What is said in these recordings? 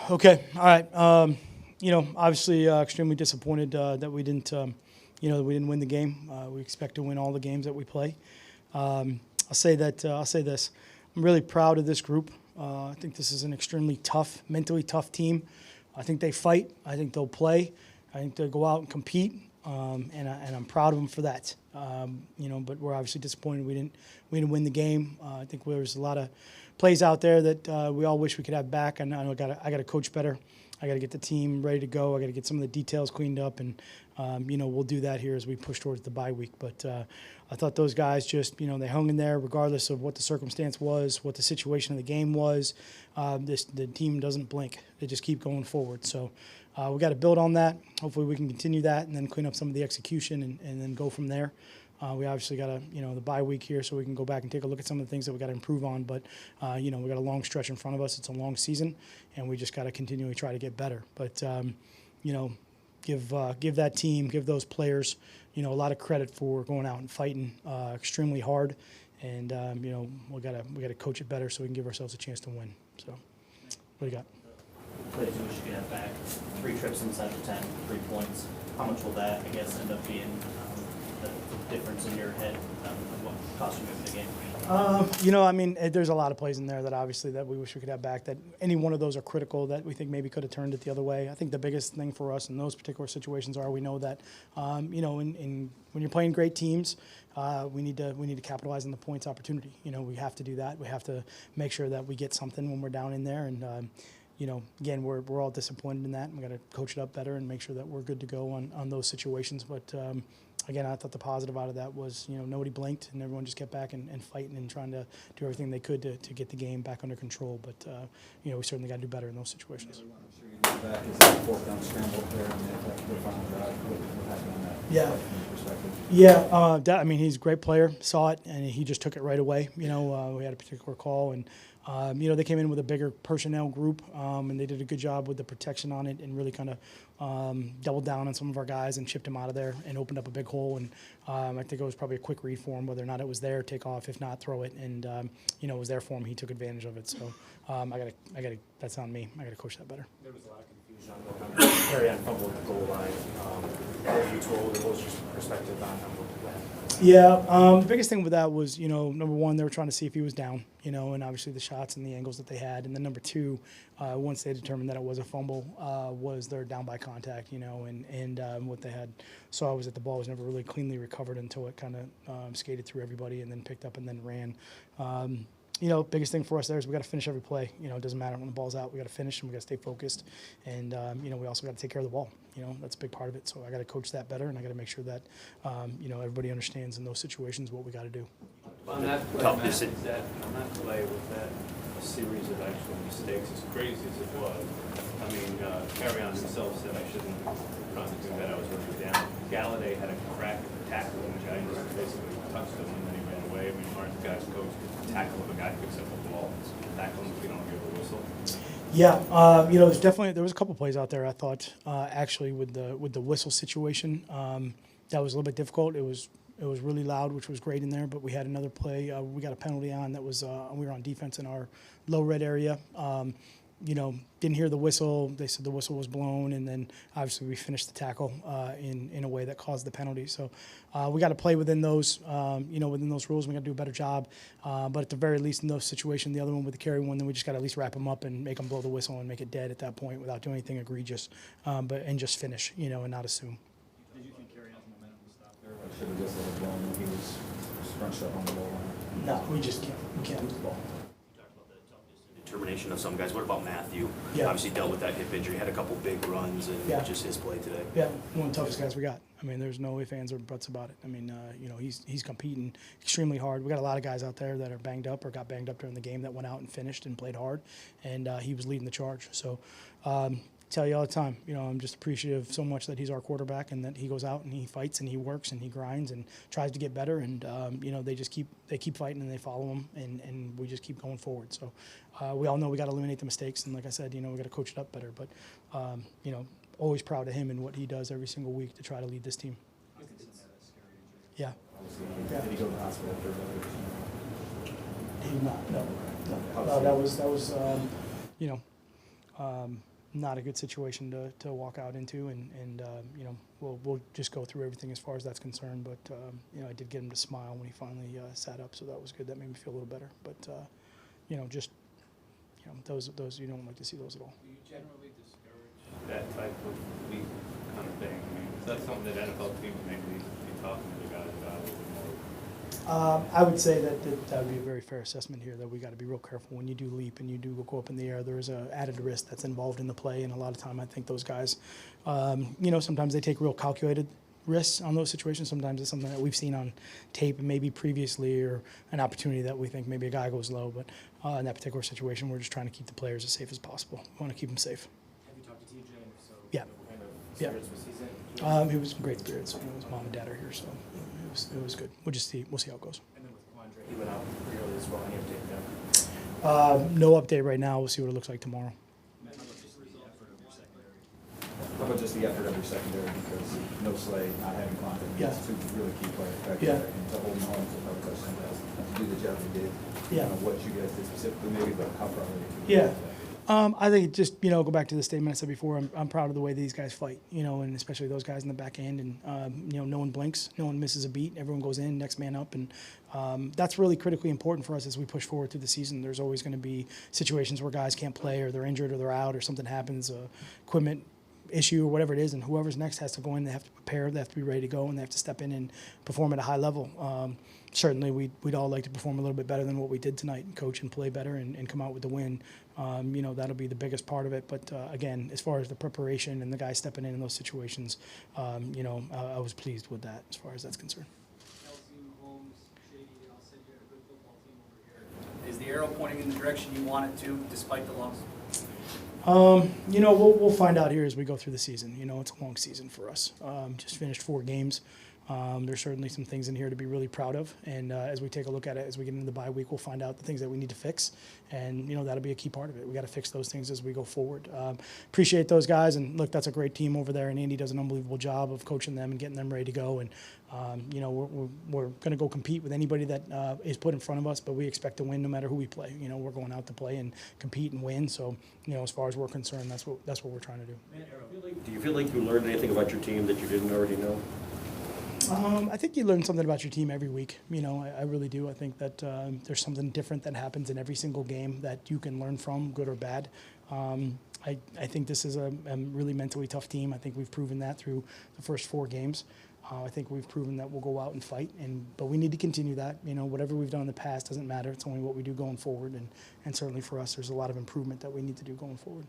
Okay, all right. Obviously, extremely disappointed that we didn't, that we didn't win the game. We expect to win all the games that we play. I'll say that. I'll say this: I'm really proud of this group. I think this is an extremely tough, mentally tough team. I think they fight. I think they'll play. I think they'll go out and compete, and I'm proud of them for that. But we're obviously disappointed we didn't win the game. I think there's a lot of plays out there that we all wish we could have back. I know I got to coach better. I got to get the team ready to go. I got to get some of the details cleaned up, and we'll do that here as we push towards the bye week. But I thought those guys just they hung in there regardless of what the circumstance was, what the situation of the game was. The team doesn't blink; they just keep going forward. So we got to build on that. Hopefully, we can continue that and then clean up some of the execution and then go from there. We obviously got the bye week here, so we can go back and take a look at some of the things that we got to improve on. But we got a long stretch in front of us. It's a long season, and we just got to continually try to get better. But give that team, give those players, a lot of credit for going out and fighting extremely hard. And we gotta coach it better so we can give ourselves a chance to win. So, what do you got? Plays you wish you could have back. 3 trips inside the 10, 3 points. How much will that, I guess, end up being the difference in your head of what cost you moving the game? There's a lot of plays in there that obviously that we wish we could have back. That any one of those are critical that we think maybe could have turned it the other way. I think the biggest thing for us in those particular situations are we know that, when you're playing great teams, we need to capitalize on the points opportunity. We have to do that. We have to make sure that we get something when we're down in there. And again, we're all disappointed in that. And we got to coach it up better and make sure that we're good to go on those situations. But again, I thought the positive out of that was, nobody blinked and everyone just kept back and fighting and trying to do everything they could to get the game back under control. But, we certainly got to do better in those situations. Back is that 4th down scramble there on the final drive. What happened on that? Yeah. He's a great player, saw it, and he just took it right away. We had a particular call, and, they came in with a bigger personnel group, and they did a good job with the protection on it and really kind of doubled down on some of our guys and chipped him out of there and opened up a big hole. And I think it was probably a quick read for him, whether or not it was there, take off, if not, throw it. And, it was there for him. He took advantage of it. So that's on me. I got to coach that better. There was a lot of confusion on what kind of carry on fumble at the goal line. What were you told? What was your perspective on what went? Yeah, the biggest thing with that was, number one, they were trying to see if he was down, and obviously the shots and the angles that they had. And then number two, once they determined that it was a fumble, was their down by contact, and what they had saw was that the ball was never really cleanly recovered until it kind of skated through everybody and then picked up and then ran. Biggest thing for us there is we got to finish every play. It doesn't matter when the ball's out. We got to finish and we got to stay focused. And, we also got to take care of the ball. That's a big part of it. So I got to coach that better, and I got to make sure that, everybody understands in those situations what we got to do. On that play, Matt, with that series of actual mistakes, as crazy as it was, Carry On himself said I shouldn't have gone to do that. I was really down. Galladay had a crack at the tackle, and the guy just basically touched him, and then he ran away. Aren't the guys coached to tackle if a guy picks up the ball, tackle him if you don't give a whistle? Yeah, there was a couple plays out there I thought actually with the whistle situation that was a little bit difficult. It was really loud, which was great in there. But we had another play. We got a penalty on that was we were on defense in our low red area. Didn't hear the whistle. They said the whistle was blown, and then obviously we finished the tackle in a way that caused the penalty. So we got to play within those, within those rules. We got to do a better job. But at the very least, in those situations, the other one with the carry one, then we just got to at least wrap them up and make them blow the whistle and make it dead at that point without doing anything egregious, and just finish, and not assume. Did you think Carry On's momentum was stopped there? Or should have just let it blown when he was scrunched up on the goal line? No, we just can't. We can't lose the ball. Determination of some guys. What about Matthew? Yeah. Obviously dealt with that hip injury, had a couple big runs, and just his play today. Yeah, one of the toughest guys we got. There's no ifs, ands, or buts about it. He's competing extremely hard. We got a lot of guys out there that are banged up or got banged up during the game that went out and finished and played hard, and he was leading the charge. So, tell you all the time, I'm just appreciative so much that he's our quarterback and that he goes out and he fights and he works and he grinds and tries to get better. And they keep fighting and they follow him, and we just keep going forward. So we all know we got to eliminate the mistakes, and like I said, we got to coach it up better. But always proud of him and what he does every single week to try to lead this team. Yeah. Did he go to the hospital for that? He did not. No. That was not a good situation to walk out into, and you know, we'll just go through everything as far as that's concerned. But you know, I did get him to smile when he finally sat up, so that was good. That made me feel a little better. But you know, just you know, those you don't like to see those at all. Do you generally discourage that type of leap kind of thing? I mean, is that something that NFL teams maybe need to be talking to the guys about a little bit more? I would say that would be a very fair assessment here, that we got to be real careful when you do leap and you do go up in the air. There is a added risk that's involved in the play, and a lot of time I think those guys, you know, sometimes they take real calculated risks on those situations. Sometimes it's something that we've seen on tape and maybe previously, or an opportunity that we think maybe a guy goes low. But in that particular situation, we're just trying to keep the players as safe as possible. We want to keep them safe. Have you talked to TJ? And if so, Yeah. what kind of Yeah. spirits was he in? He was in great spirits. You know, his mom and dad are here, so it was good. We'll see how it goes. And then with Quandre, he went out pretty early as well, and he had to take down. No update right now. We'll see what it looks like tomorrow. Matt, how about just the effort of your secondary? How about just the effort of your secondary, because no Slay, not having Quandre, Yeah. these two really key players back Yeah. there, and to hold them home to another touchdown pass, and to do the job they did. Yeah. I don't know what you guys did specifically, maybe, but how proud are you? Yeah. I think just, you know, go back to the statement I said before. I'm proud of the way these guys fight, you know, and especially those guys in the back end. And, you know, no one blinks, no one misses a beat. Everyone goes in, next man up. And that's really critically important for us as we push forward through the season. There's always going to be situations where guys can't play, or they're injured, or they're out, or something happens, equipment issue or whatever it is, and whoever's next has to go in. They have to prepare, they have to be ready to go, and they have to step in and perform at a high level. Certainly we'd all like to perform a little bit better than what we did tonight, and coach and play better, and come out with the win. You know, that'll be the biggest part of it. But again, as far as the preparation and the guys stepping in those situations, you know, I was pleased with that as far as that's concerned. Kelsey, Holmes, Shady, they all said you had a good football team over here. Is the arrow pointing in the direction you want it to, despite the loss? You know, we'll find out here as we go through the season. You know, it's a long season for us. Just finished 4 games. There's certainly some things in here to be really proud of. And as we take a look at it, as we get into the bye week, we'll find out the things that we need to fix. And, you know, that'll be a key part of it. We got to fix those things as we go forward. Appreciate those guys. And, look, that's a great team over there. And Andy does an unbelievable job of coaching them and getting them ready to go. And, you know, we're going to go compete with anybody that is put in front of us. But we expect to win no matter who we play. You know, we're going out to play and compete and win. So, you know, as far as we're concerned, that's what we're trying to do. Do you feel like you learned anything about your team that you didn't already know? I think you learn something about your team every week. You know, I really do. I think that there's something different that happens in every single game that you can learn from, good or bad. I think this is a really mentally tough team. I think we've proven that through the first 4 games. I think we've proven that we'll go out and fight, but we need to continue that. You know, whatever we've done in the past doesn't matter. It's only what we do going forward, and certainly for us, there's a lot of improvement that we need to do going forward.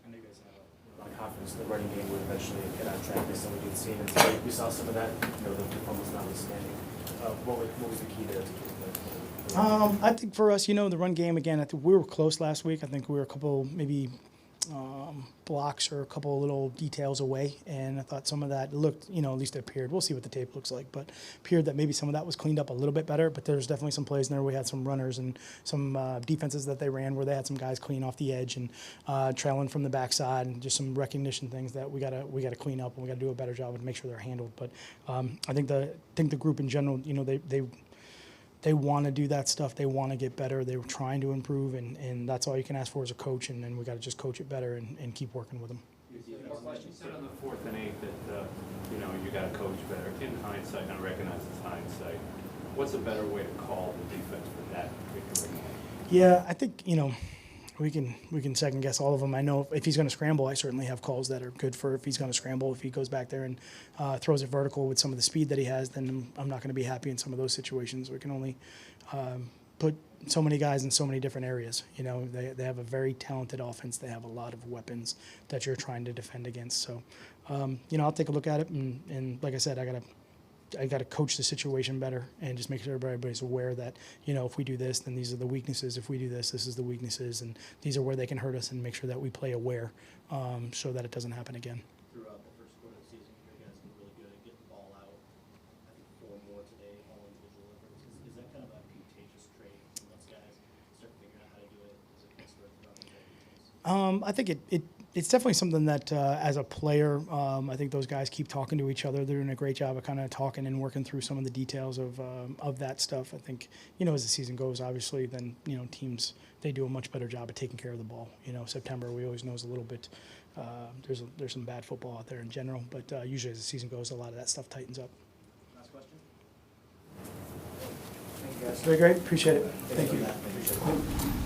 I know you guys have a lot of confidence in the running game would eventually get on track based on what you'd seen. And so we saw some of that, you know, the fumbles notwithstanding. What was the key to keeping that? I think for us, you know, the run game, again, I think we were close last week. I think we were a couple maybe blocks or a couple little details away, and I thought some of that looked, you know, at least it appeared. We'll see what the tape looks like, but appeared that maybe some of that was cleaned up a little bit better. But there's definitely some plays in there. We had some runners and some defenses that they ran where they had some guys clean off the edge and trailing from the backside, and just some recognition things that we gotta clean up, and we gotta do a better job and make sure they're handled. But I think the group in general, you know, they want to do that stuff. They want to get better. They were trying to improve, and that's all you can ask for as a coach. And then we got to just coach it better and keep working with them. You said on the 4th and 8th that, you know, you got to coach better. In hindsight, I recognize it's hindsight. What's a better way to call the defense for that particular game? Yeah, I think, you know, we can second guess all of them. I know if he's going to scramble, I certainly have calls that are good for if he's going to scramble. If he goes back there and throws it vertical with some of the speed that he has, then I'm not going to be happy in some of those situations. We can only put so many guys in so many different areas. You know, they have a very talented offense. They have a lot of weapons that you're trying to defend against. So, you know, I'll take a look at it, and like I said, I got to coach the situation better and just make sure everybody's aware that, you know, if we do this, then these are the weaknesses. If we do this, this is the weaknesses, and these are where they can hurt us, and make sure that we play aware so that it doesn't happen again. Throughout the first quarter of the season, you guys have been really good at getting the ball out. I think 4 more today, all individual efforts. Is that kind of a contagious trait once guys start figuring out how to do it? Is it spread throughout the entire defense? I think It's definitely something that, as a player, I think those guys keep talking to each other. They're doing a great job of kind of talking and working through some of the details of that stuff. I think, as the season goes, obviously, then, teams, they do a much better job of taking care of the ball. September, we always know is a little bit, there's some bad football out there in general, but usually as the season goes, a lot of that stuff tightens up. Last question? Thank you, guys. Very great. Appreciate it. Thank you. Matt. Appreciate it.